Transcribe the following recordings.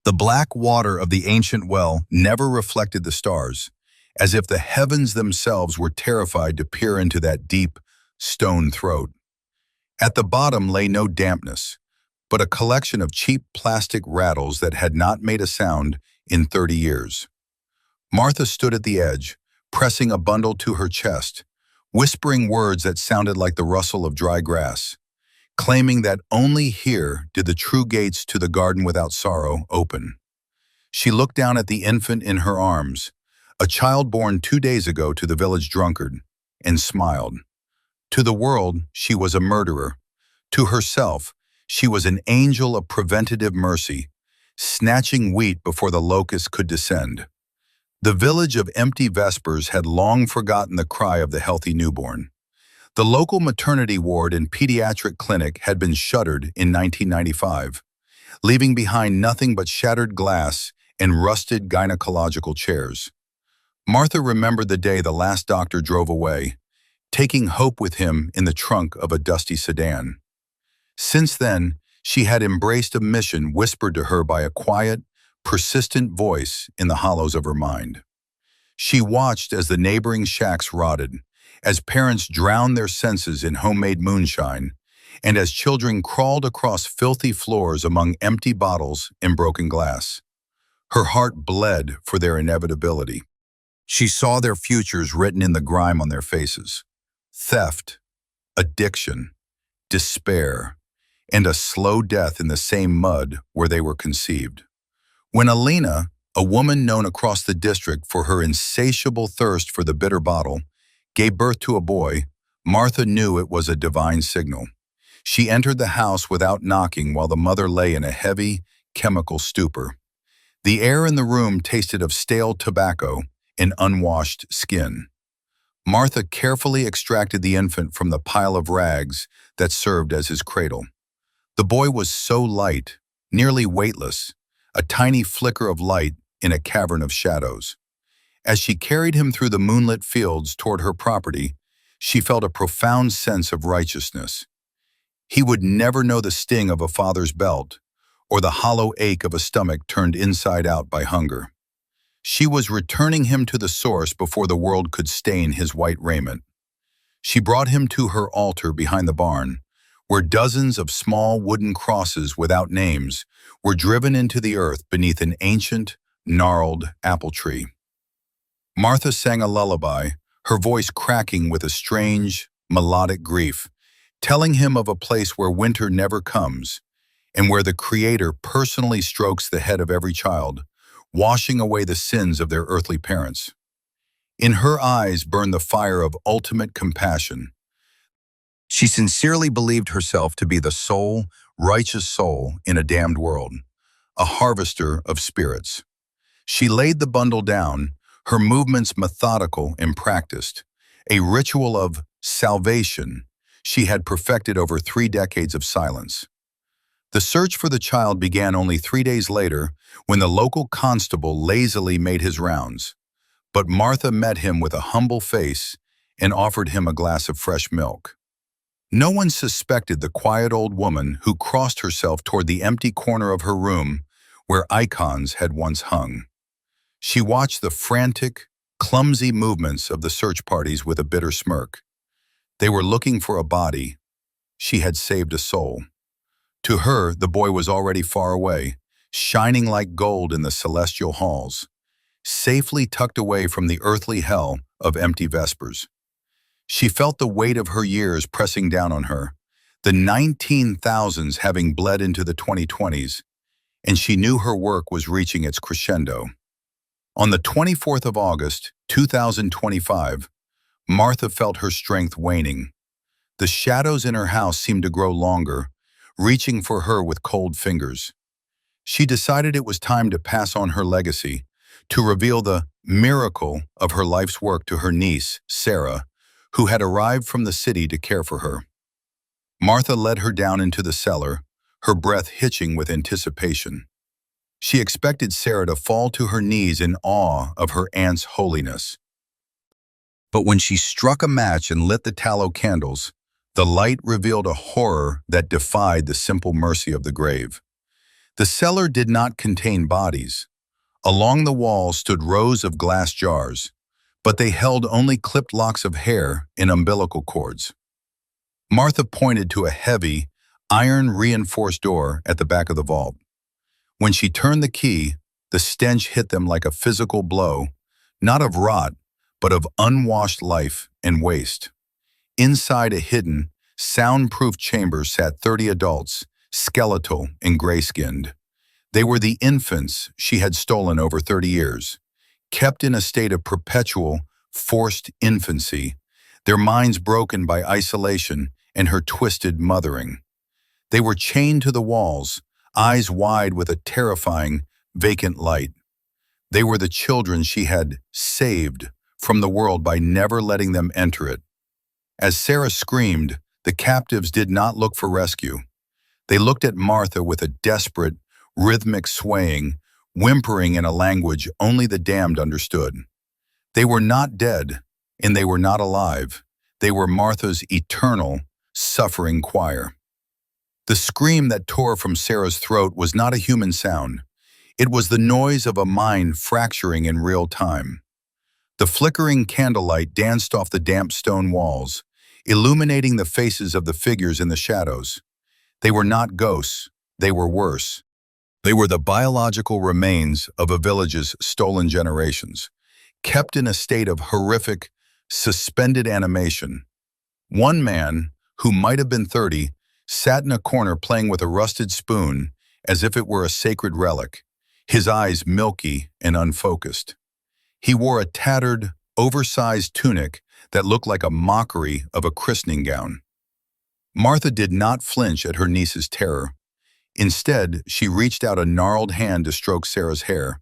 The black water of the ancient well never reflected the stars, as if the heavens themselves were terrified to peer into that deep, stone throat. At the bottom lay no dampness, but a collection of cheap plastic rattles that had not made a sound in 30 years. Martha stood at the edge, pressing a bundle to her chest, whispering words that sounded like the rustle of dry grass, claiming that only here did the true gates to the garden without sorrow open. She looked down at the infant in her arms, a child born 2 days ago to the village drunkard, and smiled. To the world, she was a murderer. To herself, she was an angel of preventative mercy, snatching wheat before the locusts could descend. The village of empty vespers had long forgotten the cry of the healthy newborn. The local maternity ward and pediatric clinic had been shuttered in 1995, leaving behind nothing but shattered glass and rusted gynecological chairs. Martha remembered the day the last doctor drove away, taking hope with him in the trunk of a dusty sedan. Since then, she had embraced a mission whispered to her by a quiet, persistent voice in the hollows of her mind. She watched as the neighboring shacks rotted, as parents drowned their senses in homemade moonshine, and as children crawled across filthy floors among empty bottles and broken glass. Her heart bled for their inevitability. She saw their futures written in the grime on their faces. Theft, addiction, despair, and a slow death in the same mud where they were conceived. When Alina, a woman known across the district for her insatiable thirst for the bitter bottle, gave birth to a boy, Martha knew it was a divine signal. She entered the house without knocking while the mother lay in a heavy, chemical stupor. The air in the room tasted of stale tobacco and unwashed skin. Martha carefully extracted the infant from the pile of rags that served as his cradle. The boy was so light, nearly weightless, a tiny flicker of light in a cavern of shadows. As she carried him through the moonlit fields toward her property, she felt a profound sense of righteousness. He would never know the sting of a father's belt, or the hollow ache of a stomach turned inside out by hunger. She was returning him to the source before the world could stain his white raiment. She brought him to her altar behind the barn, where dozens of small wooden crosses without names were driven into the earth beneath an ancient, gnarled apple tree. Martha sang a lullaby, her voice cracking with a strange, melodic grief, telling him of a place where winter never comes, and where the Creator personally strokes the head of every child, washing away the sins of their earthly parents. In her eyes burned the fire of ultimate compassion. She sincerely believed herself to be the sole, righteous soul in a damned world, a harvester of spirits. She laid the bundle down, her movements methodical and practiced, a ritual of salvation she had perfected over 3 decades of silence. The search for the child began only 3 days later when the local constable lazily made his rounds, but Martha met him with a humble face and offered him a glass of fresh milk. No one suspected the quiet old woman who crossed herself toward the empty corner of her room where icons had once hung. She watched the frantic, clumsy movements of the search parties with a bitter smirk. They were looking for a body. She had saved a soul. To her, the boy was already far away, shining like gold in the celestial halls, safely tucked away from the earthly hell of empty vespers. She felt the weight of her years pressing down on her, the 19,000s having bled into the 2020s, and she knew her work was reaching its crescendo. On the 24th of August, 2025, Martha felt her strength waning. The shadows in her house seemed to grow longer, reaching for her with cold fingers. She decided it was time to pass on her legacy, to reveal the miracle of her life's work to her niece, Sarah, who had arrived from the city to care for her. Martha led her down into the cellar, her breath hitching with anticipation. She expected Sarah to fall to her knees in awe of her aunt's holiness. But when she struck a match and lit the tallow candles, the light revealed a horror that defied the simple mercy of the grave. The cellar did not contain bodies. Along the wall stood rows of glass jars, but they held only clipped locks of hair in umbilical cords. Martha pointed to a heavy, iron-reinforced door at the back of the vault. When she turned the key, the stench hit them like a physical blow, not of rot, but of unwashed life and waste. Inside a hidden, soundproof chamber sat 30 adults, skeletal and gray-skinned. They were the infants she had stolen over 30 years, kept in a state of perpetual, forced infancy, their minds broken by isolation and her twisted mothering. They were chained to the walls, eyes wide with a terrifying, vacant light. They were the children she had saved from the world by never letting them enter it. As Sarah screamed, the captives did not look for rescue. They looked at Martha with a desperate, rhythmic swaying, whimpering in a language only the damned understood. They were not dead, and they were not alive. They were Martha's eternal, suffering choir. The scream that tore from Sarah's throat was not a human sound. It was the noise of a mind fracturing in real time. The flickering candlelight danced off the damp stone walls, illuminating the faces of the figures in the shadows. They were not ghosts, they were worse. They were the biological remains of a village's stolen generations, kept in a state of horrific, suspended animation. One man, who might have been 30, sat in a corner playing with a rusted spoon as if it were a sacred relic, his eyes milky and unfocused. He wore a tattered, oversized tunic that looked like a mockery of a christening gown. Martha did not flinch at her niece's terror. Instead, she reached out a gnarled hand to stroke Sarah's hair,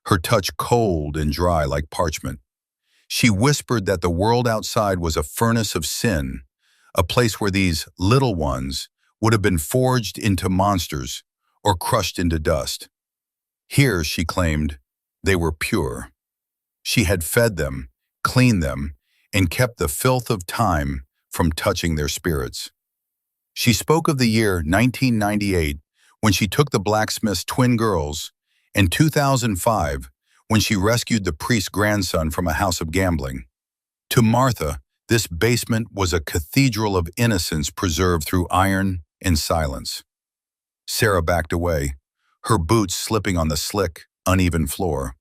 her touch cold and dry like parchment. She whispered that the world outside was a furnace of sin, a place where these little ones would have been forged into monsters or crushed into dust. Here, she claimed, they were pure. She had fed them, cleaned them, and kept the filth of time from touching their spirits. She spoke of the year 1998, when she took the blacksmith's twin girls, and 2005, when she rescued the priest's grandson from a house of gambling. To Martha, this basement was a cathedral of innocence preserved through iron and silence. Sarah backed away, her boots slipping on the slick, uneven floor.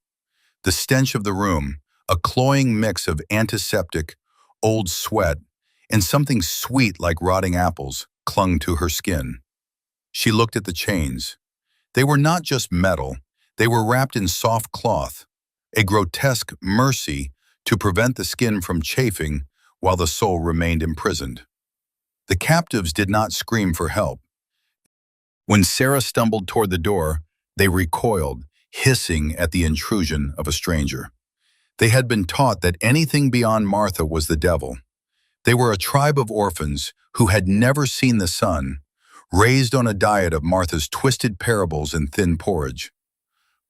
The stench of the room, a cloying mix of antiseptic, old sweat, and something sweet like rotting apples, clung to her skin. She looked at the chains. They were not just metal, they were wrapped in soft cloth, a grotesque mercy to prevent the skin from chafing while the soul remained imprisoned. The captives did not scream for help. When Sarah stumbled toward the door, they recoiled, hissing at the intrusion of a stranger. They had been taught that anything beyond Martha was the devil. They were a tribe of orphans who had never seen the sun, raised on a diet of Martha's twisted parables and thin porridge.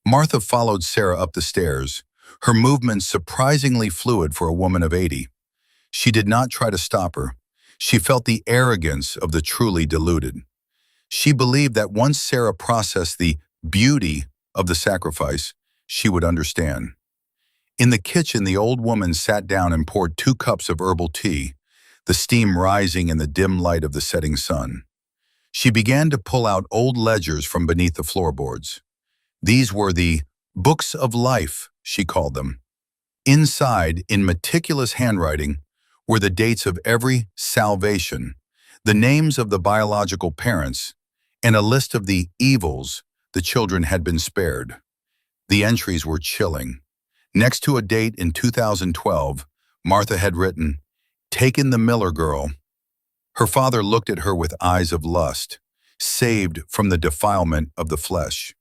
Martha followed Sarah up the stairs, her movements surprisingly fluid for a woman of 80. She did not try to stop her. She felt the arrogance of the truly deluded. She believed that once Sarah processed the beauty of the sacrifice, she would understand. In the kitchen, the old woman sat down and poured 2 cups of herbal tea, the steam rising in the dim light of the setting sun. She began to pull out old ledgers from beneath the floorboards. These were the books of life, she called them. Inside, in meticulous handwriting, were the dates of every salvation, the names of the biological parents, and a list of the evils the children had been spared. The entries were chilling. Next to a date in 2012, Martha had written, "Taken the Miller girl." Her father looked at her with eyes of lust, saved from the defilement of the flesh.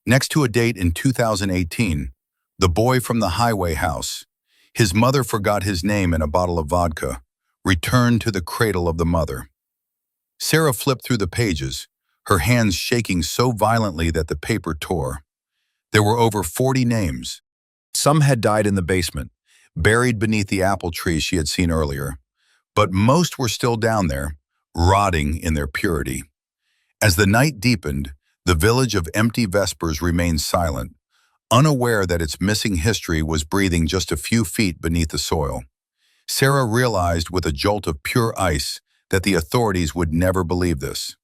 Next to a date in 2018, the boy from the highway house. His mother forgot his name in a bottle of vodka, returned to the cradle of the mother. Sarah flipped through the pages, her hands shaking so violently that the paper tore. There were over 40 names. Some had died in the basement, buried beneath the apple tree she had seen earlier, but most were still down there, rotting in their purity. As the night deepened, The village of empty vespers remained silent, unaware that its missing history was breathing just a few feet beneath the soil. Sarah realized with a jolt of pure ice that the authorities would never believe this.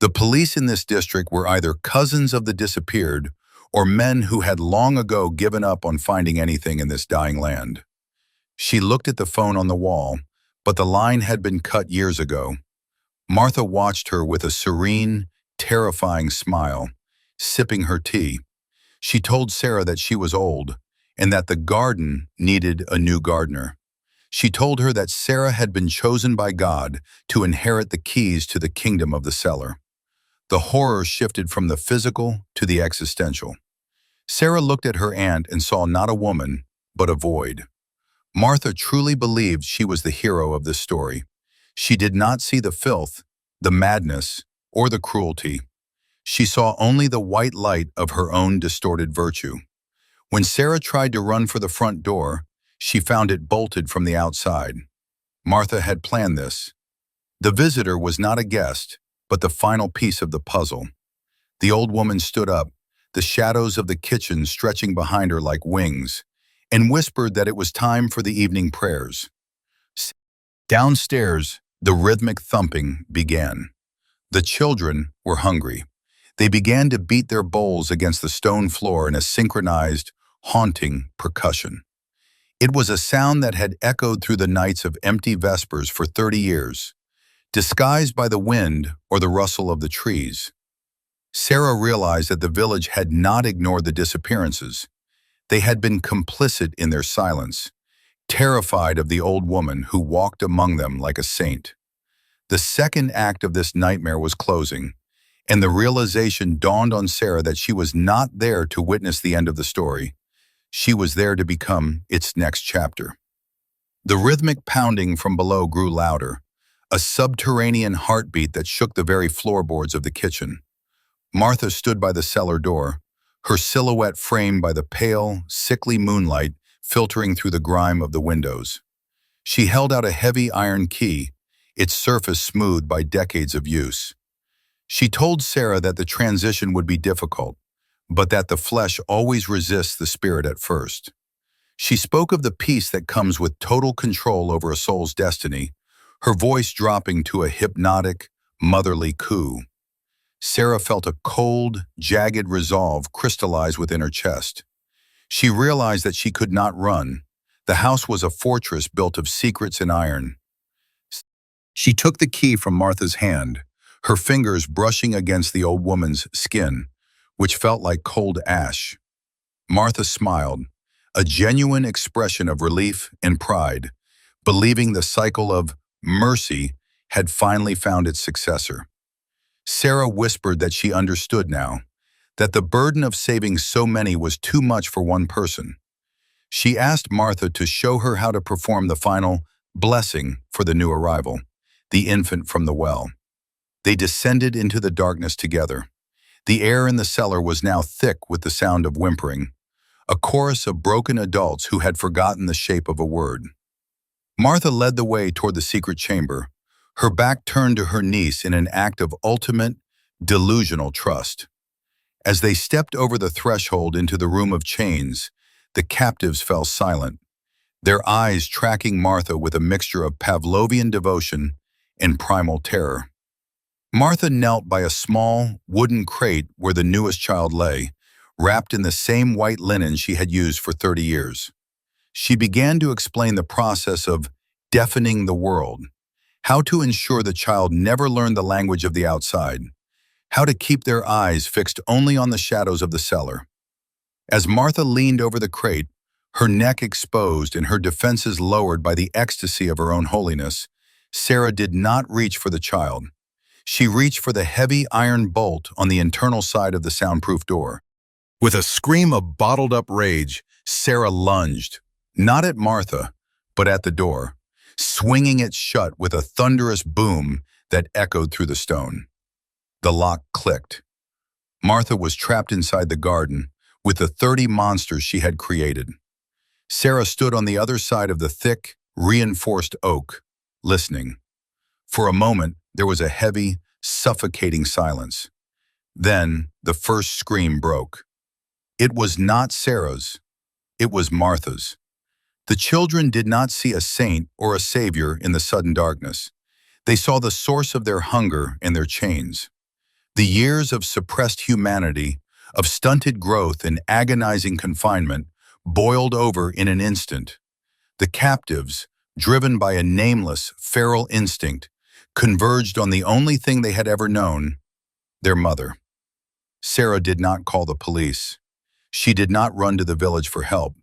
The police in this district were either cousins of the disappeared or men who had long ago given up on finding anything in this dying land. She looked at the phone on the wall, but the line had been cut years ago. Martha watched her with a serene, terrifying smile, sipping her tea. She told Sarah that she was old and that the garden needed a new gardener. She told her that Sarah had been chosen by God to inherit the keys to the kingdom of the cellar. The horror shifted from the physical to the existential. Sarah looked at her aunt and saw not a woman, but a void. Martha truly believed she was the hero of this story. She did not see the filth, the madness, or the cruelty. She saw only the white light of her own distorted virtue. When Sarah tried to run for the front door, she found it bolted from the outside. Martha had planned this. The visitor was not a guest, but the final piece of the puzzle. The old woman stood up, the shadows of the kitchen stretching behind her like wings, and whispered that it was time for the evening prayers. Downstairs, the rhythmic thumping began. The children were hungry. They began to beat their bowls against the stone floor in a synchronized, haunting percussion. It was a sound that had echoed through the nights of empty vespers for 30 years, disguised by the wind or the rustle of the trees. Sarah realized that the village had not ignored the disappearances. They had been complicit in their silence, terrified of the old woman who walked among them like a saint. The second act of this nightmare was closing, and the realization dawned on Sarah that she was not there to witness the end of the story. She was there to become its next chapter. The rhythmic pounding from below grew louder, a subterranean heartbeat that shook the very floorboards of the kitchen. Martha stood by the cellar door, her silhouette framed by the pale, sickly moonlight filtering through the grime of the windows. She held out a heavy iron key, its surface smoothed by decades of use. She told Sarah that the transition would be difficult, but that the flesh always resists the spirit at first. She spoke of the peace that comes with total control over a soul's destiny, her voice dropping to a hypnotic, motherly coo. Sarah felt a cold, jagged resolve crystallize within her chest. She realized that she could not run. The house was a fortress built of secrets and iron. She took the key from Martha's hand, her fingers brushing against the old woman's skin, which felt like cold ash. Martha smiled, a genuine expression of relief and pride, believing the cycle of mercy had finally found its successor. Sarah whispered that she understood now, that the burden of saving so many was too much for one person. She asked Martha to show her how to perform the final blessing for the new arrival, the infant from the well. They descended into the darkness together. The air in the cellar was now thick with the sound of whimpering, a chorus of broken adults who had forgotten the shape of a word. Martha led the way toward the secret chamber, her back turned to her niece in an act of ultimate, delusional trust. As they stepped over the threshold into the room of chains, the captives fell silent, their eyes tracking Martha with a mixture of Pavlovian devotion and primal terror. Martha knelt by a small, wooden crate where the newest child lay, wrapped in the same white linen she had used for 30 years. She began to explain the process of deafening the world, how to ensure the child never learned the language of the outside, how to keep their eyes fixed only on the shadows of the cellar. As Martha leaned over the crate, her neck exposed and her defenses lowered by the ecstasy of her own holiness, Sarah did not reach for the child. She reached for the heavy iron bolt on the internal side of the soundproof door. With a scream of bottled-up rage, Sarah lunged, not at Martha, but at the door, swinging it shut with a thunderous boom that echoed through the stone. The lock clicked. Martha was trapped inside the garden with the 30 monsters she had created. Sarah stood on the other side of the thick, reinforced oak, listening. For a moment, there was a heavy, suffocating silence. Then the first scream broke. It was not Sarah's, it was Martha's. The children did not see a saint or a savior in the sudden darkness. They saw the source of their hunger and their chains. The years of suppressed humanity, of stunted growth and agonizing confinement, boiled over in an instant. The captives, driven by a nameless, feral instinct, converged on the only thing they had ever known, their mother. Sarah did not call the police. She did not run to the village for help.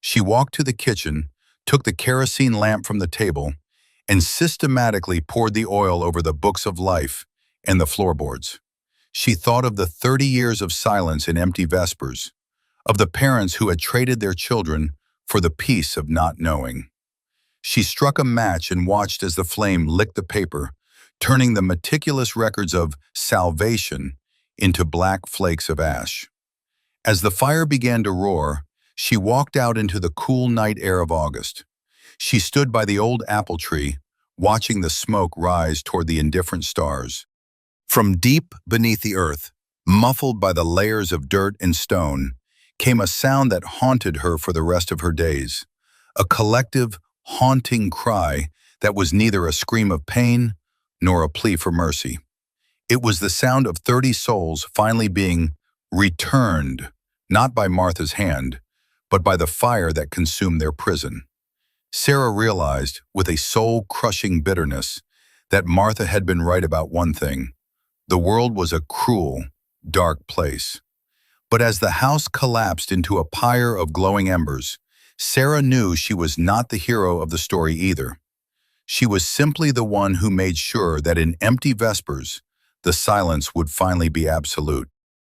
She walked to the kitchen, took the kerosene lamp from the table, and systematically poured the oil over the books of life and the floorboards. She thought of the 30 years of silence and empty vespers, of the parents who had traded their children for the peace of not knowing. She struck a match and watched as the flame licked the paper, turning the meticulous records of salvation into black flakes of ash. As the fire began to roar, she walked out into the cool night air of August. She stood by the old apple tree, watching the smoke rise toward the indifferent stars. From deep beneath the earth, muffled by the layers of dirt and stone, came a sound that haunted her for the rest of her days, a collective, haunting cry that was neither a scream of pain nor a plea for mercy. It was the sound of 30 souls finally being returned, not by Martha's hand, but by the fire that consumed their prison. Sarah realized, with a soul-crushing bitterness, that Martha had been right about one thing. The world was a cruel, dark place. But as the house collapsed into a pyre of glowing embers, Sarah knew she was not the hero of the story either. She was simply the one who made sure that in empty vespers, the silence would finally be absolute.